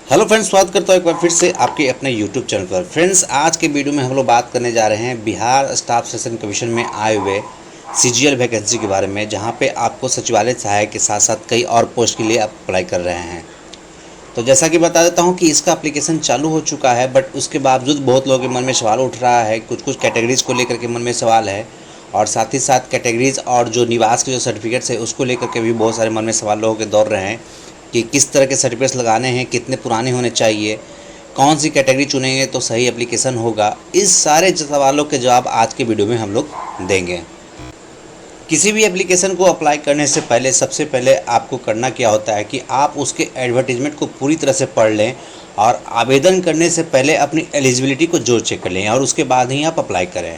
Hello friends, स्वागत करता हूँ एक बार फिर से आपके अपने यूट्यूब चैनल पर। फ्रेंड्स, आज के वीडियो में हम लोग बात करने जा रहे हैं बिहार स्टाफ सिलेक्शन कमीशन में आए हुए सीजीएल वैकेंसी के बारे में, जहां पे आपको सचिवालय सहायक के साथ साथ कई और पोस्ट के लिए आप अप्लाई कर रहे हैं। तो जैसा कि बता देता हूं कि इसका एप्लीकेशन चालू हो चुका है, बट उसके बावजूद बहुत लोगों के मन में सवाल उठ रहा है। कुछ कैटेगरीज़ को लेकर के मन में सवाल है, और साथ ही साथ कैटेगरीज़ और जो निवास के जो सर्टिफिकेट्स है उसको लेकर के भी बहुत सारे मन में सवाल लोगों के दौड़ रहे हैं कि किस तरह के सर्टिफिकेट्स लगाने हैं, कितने पुराने होने चाहिए, कौन सी कैटेगरी चुनेंगे तो सही एप्लीकेशन होगा। इस सारे सवालों के जवाब आज के वीडियो में हम लोग देंगे। किसी भी एप्लीकेशन को अप्लाई करने से पहले सबसे पहले आपको करना क्या होता है कि आप उसके एडवर्टीजमेंट को पूरी तरह से पढ़ लें, और आवेदन करने से पहले अपनी एलिजिबिलिटी को जोर चेक कर लें, और उसके बाद ही आप अप्लाई करें।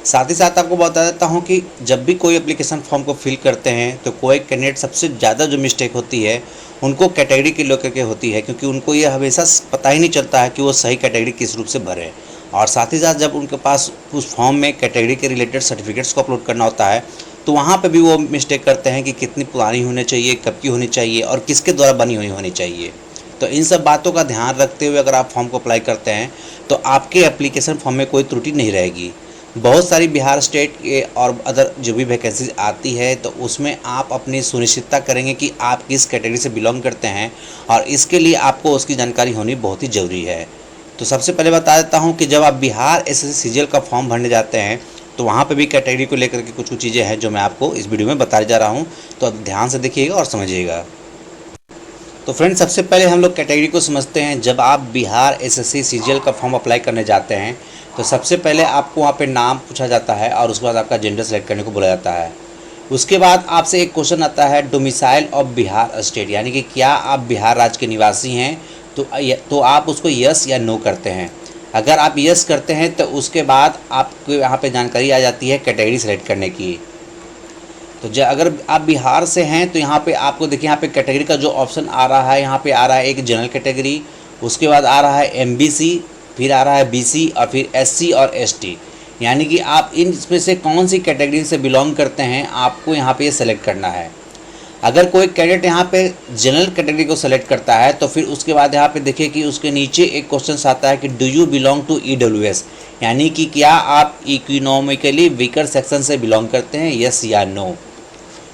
साथ ही साथ आपको बता देता हूं कि जब भी कोई एप्लीकेशन फॉर्म को फिल करते हैं तो कोई कैंडिडेट सबसे ज़्यादा जो मिस्टेक होती है उनको कैटेगरी के लेकर के होती है, क्योंकि उनको ये हमेशा पता ही नहीं चलता है कि वो सही कैटेगरी किस रूप से भरें। और साथ ही साथ जब उनके पास उस फॉर्म में कैटेगरी के रिलेटेड सर्टिफिकेट्स को अपलोड करना होता है तो वहाँ पे भी वो मिस्टेक करते हैं कि कितनी पुरानी होनी चाहिए, कब की होनी चाहिए और किसके द्वारा बनी हुई होनी चाहिए। तो इन सब बातों का ध्यान रखते हुए अगर आप फॉर्म को अप्लाई करते हैं तो आपके एप्लीकेशन फॉर्म में कोई त्रुटि नहीं रहेगी। बहुत सारी बिहार स्टेट के और अदर जो भी वैकेंसीज आती है तो उसमें आप अपनी सुनिश्चितता करेंगे कि आप किस कैटेगरी से बिलोंग करते हैं, और इसके लिए आपको उसकी जानकारी होनी बहुत ही ज़रूरी है। तो सबसे पहले बता देता हूं कि जब आप बिहार एसएससी सीजीएल का फॉर्म भरने जाते हैं तो वहां पे भी कैटेगरी को लेकर के कुछ चीज़ें हैं जो मैं आपको इस वीडियो में बताने जा रहा हूं, तो ध्यान से देखिएगा और समझिएगा। तो फ्रेंड्स, सबसे पहले हम लोग कैटेगरी को समझते हैं। जब आप बिहार एसएससी सीजीएल का फॉर्म अप्लाई करने जाते हैं तो सबसे पहले आपको वहाँ पे नाम पूछा जाता है, और उसके बाद आपका जेंडर सेलेक्ट करने को बोला जाता है। उसके बाद आपसे एक क्वेश्चन आता है डोमिसाइल ऑफ बिहार स्टेट, यानी कि क्या आप बिहार राज्य के निवासी हैं, तो आप उसको यस या नो करते हैं। अगर आप यस करते हैं तो उसके बाद आपको यहाँ पे जानकारी आ जाती है कैटेगरी सेलेक्ट करने की। तो अगर आप बिहार से हैं तो यहाँ पे आपको देखिए, यहाँ पे कैटेगरी का जो ऑप्शन आ रहा है, यहाँ पे आ रहा है एक जनरल कैटेगरी, उसके बाद आ रहा है एमबीसी, फिर आ रहा है बीसी, और फिर एससी और एसटी। यानी कि आप इसमें से कौन सी कैटेगरी से बिलोंग करते हैं आपको यहाँ पे सेलेक्ट करना है। अगर कोई कैंडिडेट यहाँ पे जनरल कैटेगरी को सेलेक्ट करता है तो फिर उसके बाद यहाँ पे देखिए कि उसके नीचे एक क्वेश्चन आता है कि do you belong to EWS, यानी कि क्या आप इकोनॉमिकली वीकर सेक्शन से बिलोंग करते हैं, यस या नो।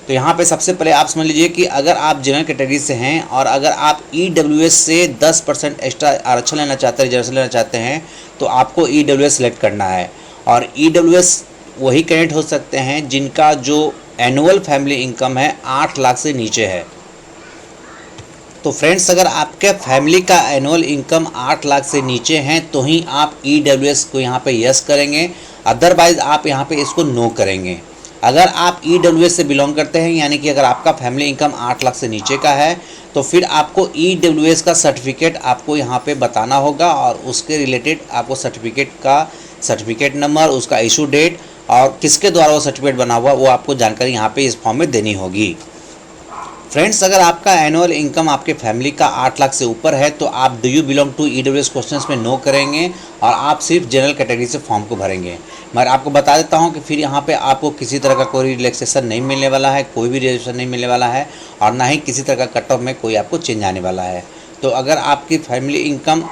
तो यहाँ पे सबसे पहले आप समझ लीजिए कि अगर आप जनरल कैटेगरी से हैं और अगर आप ईडब्ल्यूएस से 10% एक्स्ट्रा आरक्षण लेना चाहते हैं, रिजर्वेशन लेना चाहते हैं, तो आपको ईडब्ल्यूएस सेलेक्ट करना है। और ईडब्ल्यूएस वही कैंडिडेट हो सकते हैं जिनका जो एनुअल फैमिली इनकम है 8 लाख से नीचे है। तो फ्रेंड्स, अगर आपके फैमिली का एनुअल इनकम 8 लाख से नीचे हैं तो ही आप ईडब्ल्यूएस को यहाँ पे यस करेंगे, अदरवाइज आप यहाँ पे इसको नो करेंगे। अगर आप ईडब्ल्यूएस से बिलोंग करते हैं, यानी कि अगर आपका फैमिली इनकम 8 लाख से नीचे का है, तो फिर आपको ईडब्ल्यूएस का सर्टिफिकेट आपको यहाँ पे बताना होगा, और उसके रिलेटेड आपको सर्टिफिकेट नंबर, उसका इशू डेट और किसके द्वारा वो सर्टिफिकेट बना हुआ वो आपको जानकारी यहाँ पे इस फॉर्म में देनी होगी। फ्रेंड्स, अगर आपका एनुअल इनकम आपके फैमिली का 8 लाख से ऊपर है तो आप do you belong to EWS questions में नो करेंगे, और आप सिर्फ जनरल कैटेगरी से फॉर्म को भरेंगे। मगर आपको बता देता हूं कि फिर यहाँ पे आपको किसी तरह का कोई रिलैक्सेशन नहीं मिलने वाला है, कोई भी रिजर्वेशन नहीं मिलने वाला है, और ना ही किसी तरह का कट ऑफ में कोई आपको चेंज आने वाला है। तो अगर आपकी family income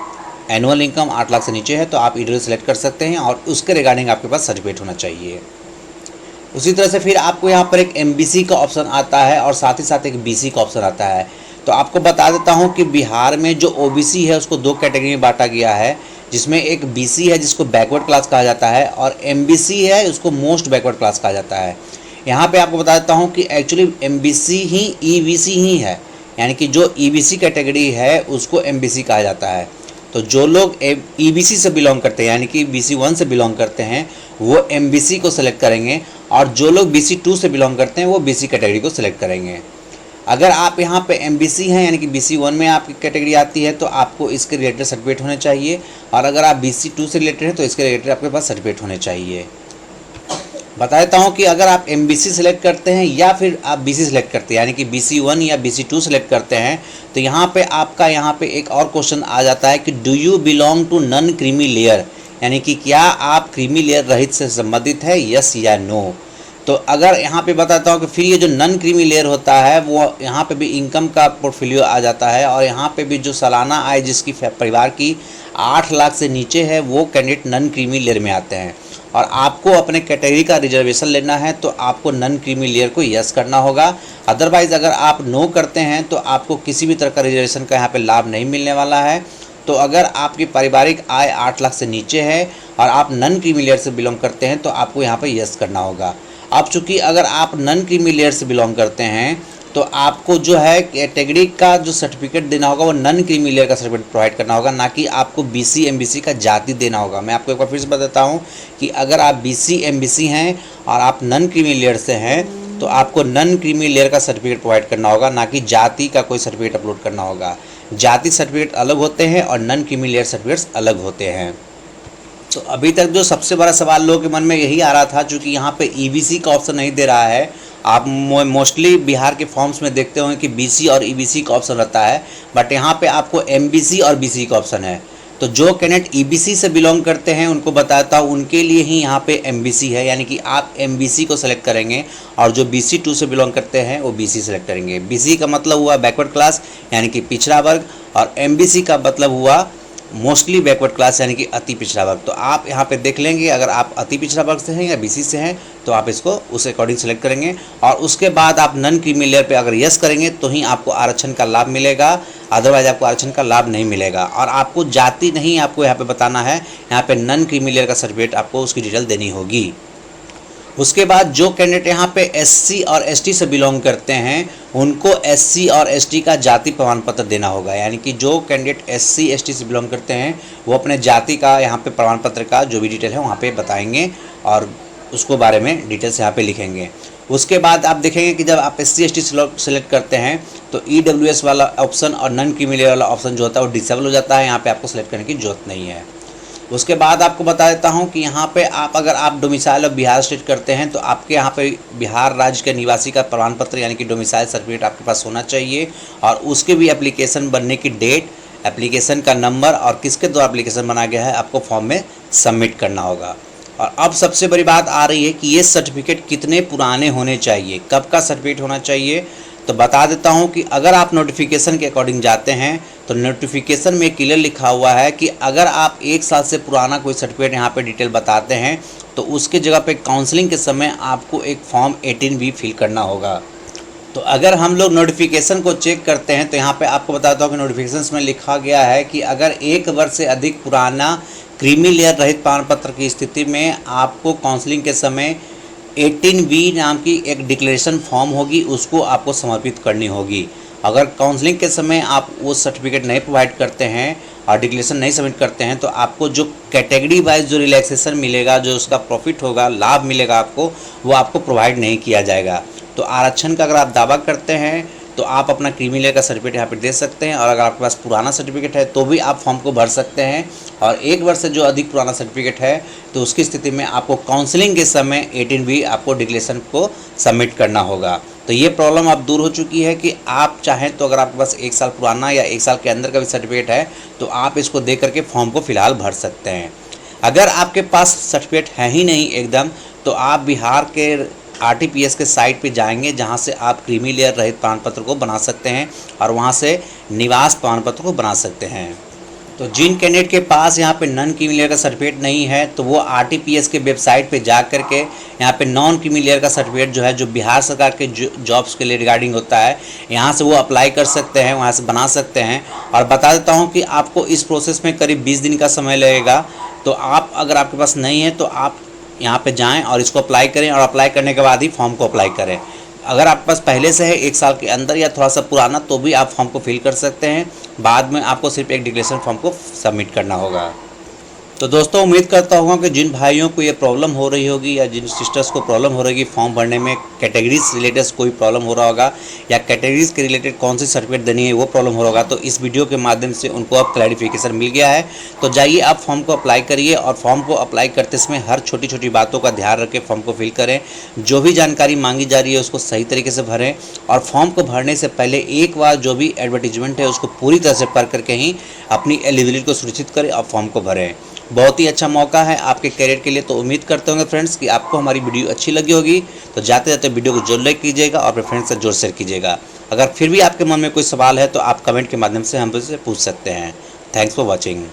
annual income 8 lakh से नीचे है तो आप ईडब्ल्यूएस सेलेक्ट कर सकते हैं, और उसके रिगार्डिंग आपके पास सर्टिफिकेट होना चाहिए। उसी तरह से फिर आपको यहाँ पर एक एमबीसी का ऑप्शन आता है और साथ ही साथ एक बीसी का ऑप्शन आता है। तो आपको बता देता हूँ कि बिहार में जो ओबीसी है उसको 2 कैटेगरी में बांटा गया है, जिसमें एक बीसी है जिसको बैकवर्ड क्लास कहा जाता है, और एमबीसी है उसको मोस्ट बैकवर्ड क्लास कहा जाता है। यहाँ पे आपको बता देता हूँ कि एक्चुअली एमबीसी ही ईबीसी ही है, यानी कि जो ईबीसी कैटेगरी है उसको एमबीसी कहा जाता है। तो जो लोग ईबीसी से बिलोंग करते हैं, यानी कि बीसी 1 से बिलोंग करते हैं, वो एमबीसी को सिलेक्ट करेंगे, और जो लोग बीसी 2 से बिलोंग करते हैं वो बीसी कैटेगरी को सिलेक्ट करेंगे। अगर आप यहाँ पे एमबीसी हैं, यानी कि बीसी 1 में आपकी कैटेगरी आती है, तो आपको इसके रिलेटेड सर्टिफिकेट होने चाहिए, और अगर आप बीसी 2 से रिलेटेड हैं तो इसके रिलेटेड आपके पास सर्टिफिकेट होने चाहिए। बता देता हूँ कि अगर आप एमबीसी सेलेक्ट करते हैं या फिर आप बीसी सेलेक्ट करते हैं, यानी कि बीसी 1 या बीसी 2 सेलेक्ट करते हैं, तो यहाँ पे आपका यहाँ पे एक और क्वेश्चन आ जाता है कि do you belong to non creamy layer, यानी कि क्या आप क्रीमी लेयर रहित से संबंधित है, यस या नो। तो अगर यहाँ पे बताता हूँ कि फिर ये जो नॉन क्रीमी लेयर होता है वो यहाँ पे भी इनकम का पोर्टफोलियो आ जाता है, और यहाँ पे भी जो सालाना आय जिसकी परिवार की 8 लाख से नीचे है वो कैंडिडेट नॉन क्रीमी लेयर में आते हैं। और आपको अपने कैटेगरी का रिजर्वेशन लेना है तो आपको नॉन क्रीमी लेयर को यस करना होगा। अदरवाइज़ अगर आप नो करते हैं तो आपको किसी भी तरह का रिजर्वेशन का यहाँ पे लाभ नहीं मिलने वाला है। तो अगर आपकी पारिवारिक आय 8 लाख से नीचे है और आप नॉन क्रीमी लेयर से बिलोंग करते हैं तो आपको यहाँ पे यस करना होगा। अब चूँकि अगर आप नॉन क्रीमी लेयर से बिलोंग करते हैं तो आपको जो है कैटेगरी का जो सर्टिफिकेट देना होगा वो नॉन क्रीमी लेयर का सर्टिफिकेट प्रोवाइड करना होगा, ना कि आपको बीसी एमबीसी का जाति देना होगा। मैं आपको एक बार फिर से बताता हूँ कि अगर आप बीसी एमबीसी हैं और आप नॉन क्रीमी लेयर से हैं तो आपको नॉन क्रीमी लेयर का सर्टिफिकेट प्रोवाइड करना होगा, ना कि जाति का कोई सर्टिफिकेट अपलोड करना होगा। जाति सर्टिफिकेट अलग होते हैं और नॉन क्रीमी लेयर सर्टिफिकेट्स अलग होते हैं। तो अभी तक जो सबसे बड़ा सवाल लोगों के मन में यही आ रहा था, चूँकि यहाँ पे ईबीसी का ऑप्शन नहीं दे रहा है। आप मोस्टली बिहार के फॉर्म्स में देखते होंगे कि बीसी और ईबीसी का ऑप्शन रहता है, बट यहाँ पे आपको एमबीसी और बीसी का ऑप्शन है। तो जो कैंडिडेट ईबीसी से बिलोंग करते हैं उनको बताता हूँ, उनके लिए ही यहाँ पे एमबीसी है, यानी कि आप एमबीसी को सेलेक्ट करेंगे, और जो बीसी 2 से बिलोंग करते हैं वो बीसी सेलेक्ट करेंगे। बीसी का मतलब हुआ बैकवर्ड क्लास यानी कि पिछड़ा वर्ग, और एमबीसी का मतलब हुआ मोस्टली बैकवर्ड क्लास यानी कि अति पिछड़ा वर्ग। तो आप यहाँ पे देख लेंगे अगर आप अति पिछड़ा वर्ग से हैं या बीसी से हैं तो आप इसको उस अकॉर्डिंग सेलेक्ट करेंगे, और उसके बाद आप नॉन क्रीमी लेयर पे अगर यस करेंगे तो ही आपको आरक्षण का लाभ मिलेगा, अदरवाइज आपको आरक्षण का लाभ नहीं मिलेगा। और आपको जाति नहीं आपको यहाँ पे बताना है, यहाँ पे नॉन क्रीमी लेयर का सर्टिफिकेट आपको उसकी डिटेल देनी होगी। उसके बाद जो कैंडिडेट यहाँ पे एससी और एसटी से बिलोंग करते हैं उनको एससी और एसटी का जाति प्रमाण पत्र देना होगा, यानी कि जो कैंडिडेट एससी एसटी से बिलोंग करते हैं वो अपने जाति का यहाँ पे प्रमाण पत्र का जो भी डिटेल है वहाँ पे बताएंगे और उसको बारे में डिटेल्स यहाँ पे लिखेंगे। उसके बाद आप देखेंगे कि जब आप एससी एसटी सेलेक्ट करते हैं तो ईडब्ल्यूएस वाला ऑप्शन और नॉन क्रीमी लेयर वाला ऑप्शन जो होता है वो डिसेबल हो जाता है, यहाँ पे आपको सेलेक्ट करने की जरूरत नहीं है। उसके बाद आपको बता देता हूं कि यहाँ पे आप अगर आप डोमिसाइल ऑफ बिहार स्टेट करते हैं तो आपके यहाँ पे बिहार राज्य के निवासी का प्रमाण पत्र यानी कि डोमिसाइल सर्टिफिकेट आपके पास होना चाहिए, और उसके भी एप्लीकेशन बनने की डेट, एप्लीकेशन का नंबर और किसके द्वारा एप्लीकेशन बना गया है आपको फॉर्म में सबमिट करना होगा। और अब सबसे बड़ी बात आ रही है कि ये सर्टिफिकेट कितने पुराने होने चाहिए, कब का सर्टिफिकेट होना चाहिए। तो बता देता हूं कि अगर आप नोटिफिकेशन के अकॉर्डिंग जाते हैं तो नोटिफिकेशन में क्लियर लिखा हुआ है कि अगर आप 1 साल से पुराना कोई सर्टिफिकेट यहाँ पे डिटेल बताते हैं तो उसके जगह पे काउंसलिंग के समय आपको एक फॉर्म 18 भी फिल करना होगा। तो अगर हम लोग नोटिफिकेशन को चेक करते हैं तो यहाँ पे आपको बताता हूँ कि नोटिफिकेशन में लिखा गया है कि अगर 1 वर्ष से अधिक पुराना क्रीमी लेयर रहित प्रमाण पत्र की स्थिति में आपको काउंसलिंग के समय 18B नाम की एक डिक्लेरेशन फॉर्म होगी, उसको आपको समर्पित करनी होगी। अगर काउंसलिंग के समय आप वो सर्टिफिकेट नहीं प्रोवाइड करते हैं और डिक्लेरेशन नहीं सबमिट करते हैं तो आपको जो कैटेगरी वाइज जो रिलैक्सेशन मिलेगा, जो उसका प्रॉफिट होगा, लाभ मिलेगा आपको, वो आपको प्रोवाइड नहीं किया जाएगा। तो आरक्षण का अगर आप दावा करते हैं तो आप अपना क्रीमी लेयर का सर्टिफिकेट यहाँ पर दे सकते हैं, और अगर आपके पास पुराना सर्टिफिकेट है तो भी आप फॉर्म को भर सकते हैं। और 1 वर्ष से जो अधिक पुराना सर्टिफिकेट है तो उसकी स्थिति में आपको काउंसलिंग के समय 18B आपको डिक्लेरेशन को सबमिट करना होगा। तो ये प्रॉब्लम अब दूर हो चुकी है कि आप चाहें तो अगर आपके पास 1 साल पुराना या 1 साल के अंदर का भी सर्टिफिकेट है तो आप इसको दे करके फॉर्म को फ़िलहाल भर सकते हैं। अगर आपके पास सर्टिफिकेट है ही नहीं एकदम, तो आप बिहार के RTPS के साइट पे जाएंगे जहां से आप क्रीमी लेयर रहित प्रमाण पत्र को बना सकते हैं और वहां से निवास प्रमाण पत्र को बना सकते हैं। तो जिन कैंडिडेट के पास यहाँ पे नॉन क्रीमी लेयर का सर्टिफिकेट नहीं है तो वो RTPS के वेबसाइट पे जा करके यहाँ पे नॉन क्रीमी लेयर का सर्टिफिकेट जो है, जो बिहार सरकार के जॉब्स के लिए रिगार्डिंग होता है, यहाँ से वो अप्लाई कर सकते हैं, वहाँ से बना सकते हैं। और बता देता हूँ कि आपको इस प्रोसेस में करीब 20 दिन का समय लगेगा। तो आप अगर आपके पास नहीं है तो आप यहाँ पे जाएं और इसको अप्लाई करें, और अप्लाई करने के बाद ही फॉर्म को अप्लाई करें। अगर आपके पास पहले से है 1 साल के अंदर या थोड़ा सा पुराना तो भी आप फॉर्म को फिल कर सकते हैं। बाद में आपको सिर्फ एक डिक्लेरेशन फॉर्म को सबमिट करना होगा। तो दोस्तों उम्मीद करता हूँ कि जिन भाइयों को ये प्रॉब्लम हो रही होगी या जिन सिस्टर्स को प्रॉब्लम हो रही होगी फॉर्म भरने में, कैटेगरी से रिलेटेड कोई प्रॉब्लम हो रहा होगा या कैटेगरीज के रिलेटेड कौन सी सर्टिफिकेट देनी है वो प्रॉब्लम हो रहा, तो इस वीडियो के माध्यम से उनको अब क्लैरिफिकेशन मिल गया है। तो जाइए आप फॉर्म को अप्लाई करिए और फॉर्म को अप्लाई करते समय हर छोटी छोटी बातों का ध्यान रखें, फॉर्म को फिल करें, जो भी जानकारी मांगी जा रही है उसको सही तरीके से भरें और फॉर्म को भरने से पहले एक बार जो भी एडवर्टीजमेंट है उसको पूरी तरह से पढ़ करके ही अपनी एलिजिबिलिटी को सुनिश्चित करें और फॉर्म को भरें। बहुत ही अच्छा मौका है आपके करियर के लिए। तो उम्मीद करते होंगे फ्रेंड्स कि आपको हमारी वीडियो अच्छी लगी होगी। तो जाते जाते वीडियो को जरूर लाइक कीजिएगा और अपने फ्रेंड्स से जरूर शेयर कीजिएगा। अगर फिर भी आपके मन में कोई सवाल है तो आप कमेंट के माध्यम से हमसे पूछ सकते हैं। Thanks for watching.